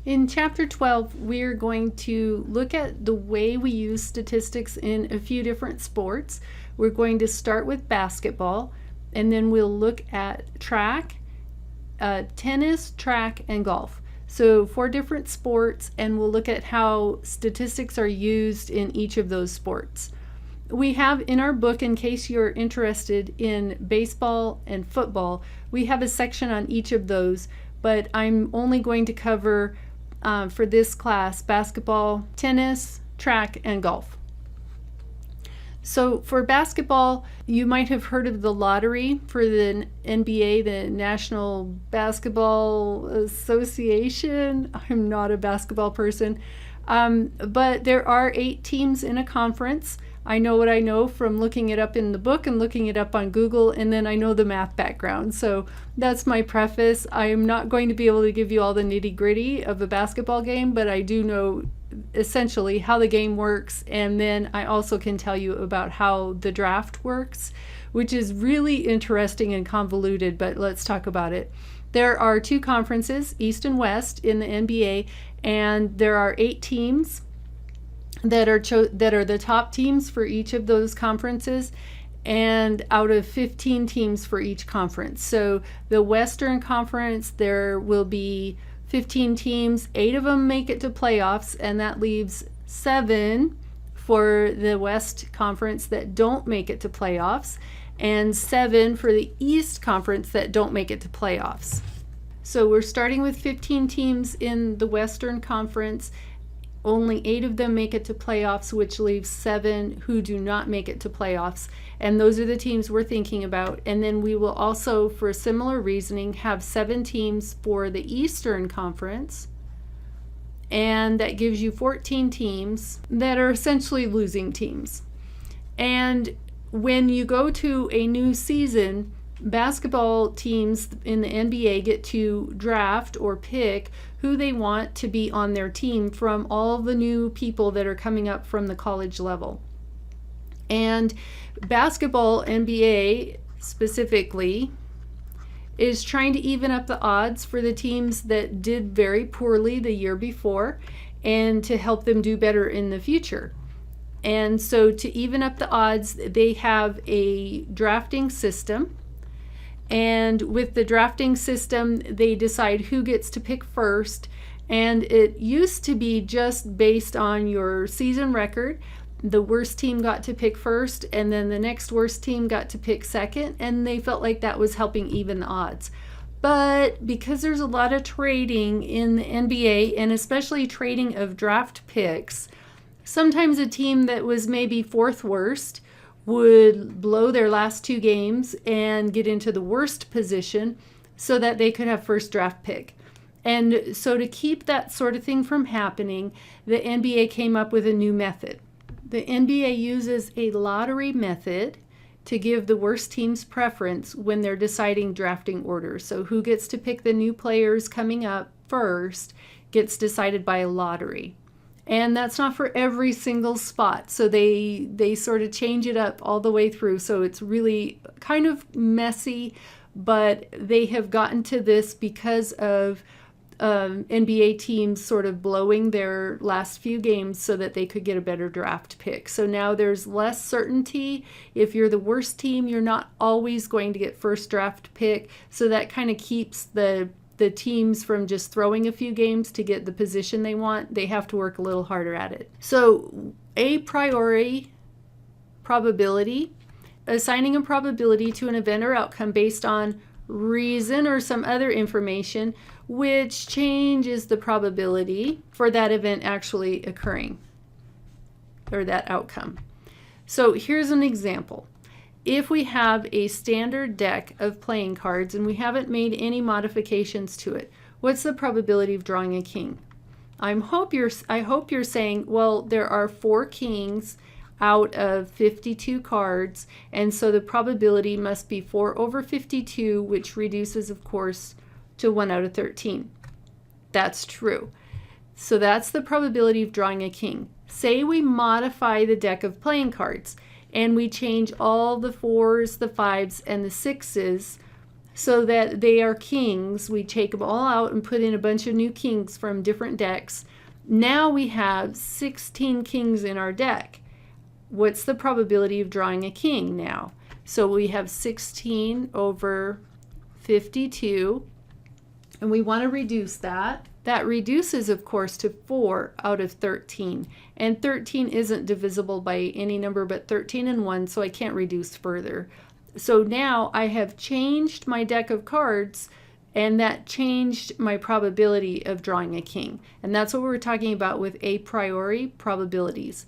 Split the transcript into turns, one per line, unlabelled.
In Chapter 12, we're going to look at the way we use statistics in a few different sports. We're going to start with basketball, and then we'll look at track, tennis, track, and golf. So 4 different sports, and we'll look at how statistics are used in each of those sports. We have in our book, in case you're interested in baseball and football, we have a section on each of those, but I'm only going to cover for this class basketball, tennis, track, and golf. So for basketball, you might have heard of the lottery for the NBA, the National Basketball Association. I'm not a basketball person, but there are 8 teams in a conference. I know what I know from looking it up in the book and looking it up on Google, and then I know the math background. So that's my preface. I am not going to be able to give you all the nitty-gritty of a basketball game, but I do know essentially how the game works, and then I also can tell you about how the draft works, which is really interesting and convoluted, but let's talk about it. There are 2 conferences, East and West, in the NBA, and there are 8 teams that are the top teams for each of those conferences, and out of 15 teams for each conference. So the Western Conference, there will be 15 teams, 8 of them make it to playoffs, and that leaves 7 for the West Conference that don't make it to playoffs, and 7 for the East Conference that don't make it to playoffs. So we're starting with 15 teams in the Western Conference. Only 8 of them make it to playoffs, which leaves 7 who do not make it to playoffs. And those are the teams we're thinking about. And then we will also, for similar reasoning, have 7 teams for the Eastern Conference. And that gives you 14 teams that are essentially losing teams. And when you go to a new season, basketball teams in the NBA get to draft or pick who they want to be on their team from all the new people that are coming up from the college level. And basketball, NBA specifically, is trying to even up the odds for the teams that did very poorly the year before and to help them do better in the future. And so to even up the odds, they have a drafting system. And with the drafting system, they decide who gets to pick first. And it used to be just based on your season record. The worst team got to pick first, and then the next worst team got to pick second. And they felt like that was helping even the odds. But because there's a lot of trading in the NBA, and especially trading of draft picks, sometimes a team that was maybe 4th worst would blow their last 2 games and get into the worst position so that they could have first draft pick. And so to keep that sort of thing from happening, the NBA came up with a new method. The NBA uses a lottery method to give the worst teams preference when they're deciding drafting orders. So who gets to pick the new players coming up first gets decided by a lottery. And that's not for every single spot. So they sort of change it up all the way through. So it's really kind of messy, but they have gotten to this because of NBA teams sort of blowing their last few games so that they could get a better draft pick. So now there's less certainty. If you're the worst team, you're not always going to get first draft pick. So that kind of keeps the teams from just throwing a few games to get the position they want. They have to work a little harder at it. So a priori probability, assigning a probability to an event or outcome based on reason or some other information, which changes the probability for that event actually occurring, or that outcome. So here's an example. If we have a standard deck of playing cards and we haven't made any modifications to it, what's the probability of drawing a king? I hope you're saying, well, there are 4 kings out of 52 cards, and so the probability must be 4 over 52, which reduces, of course, to 1 out of 13. That's true. So that's the probability of drawing a king. Say we modify the deck of playing cards and we change all the 4s, the 5s, and the 6s so that they are kings. We take them all out and put in a bunch of new kings from different decks. Now we have 16 kings in our deck. What's the probability of drawing a king now? So we have 16 over 52, and we want to reduce that. That reduces, of course, to 4 out of 13. And 13 isn't divisible by any number but 13 and 1, so I can't reduce further. So now I have changed my deck of cards, and that changed my probability of drawing a king. And that's what we're talking about with a priori probabilities.